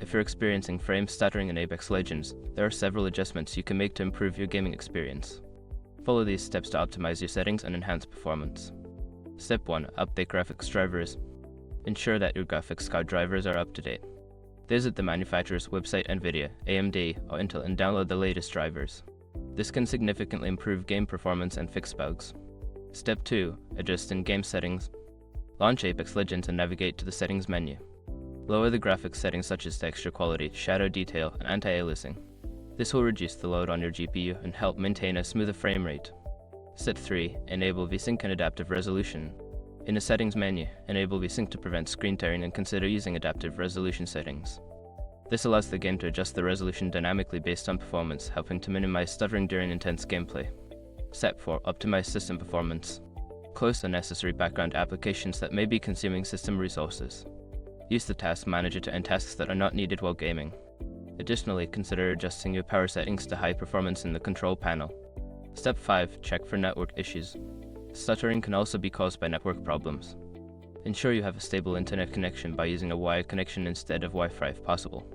If you're experiencing frame stuttering in Apex Legends, there are several adjustments you can make to improve your gaming experience. Follow these steps to optimize your settings and enhance performance. Step 1. Update graphics drivers. Ensure that your graphics card drivers are up to date. Visit the manufacturer's website, NVIDIA, AMD, or Intel, and download the latest drivers. This can significantly improve game performance and fix bugs. Step 2. Adjust in-game settings. Launch Apex Legends and navigate to the settings menu. Lower the graphics settings such as texture quality, shadow detail, and anti-aliasing. This will reduce the load on your GPU and help maintain a smoother frame rate. Step 3. Enable VSync and adaptive resolution. In the settings menu, enable VSync to prevent screen tearing and consider using adaptive resolution settings. This allows the game to adjust the resolution dynamically based on performance, helping to minimize stuttering during intense gameplay. Step 4. Optimize system performance. Close unnecessary background applications that may be consuming system resources. Use the task manager to end tasks that are not needed while gaming. Additionally, consider adjusting your power settings to high performance in the control panel. Step 5. Check for network issues. Stuttering can also be caused by network problems. Ensure you have a stable internet connection by using a wired connection instead of Wi-Fi if possible.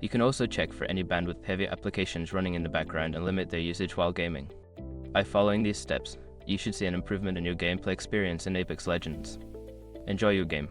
You can also check for any bandwidth-heavy applications running in the background and limit their usage while gaming. By following these steps, you should see an improvement in your gameplay experience in Apex Legends. Enjoy your game.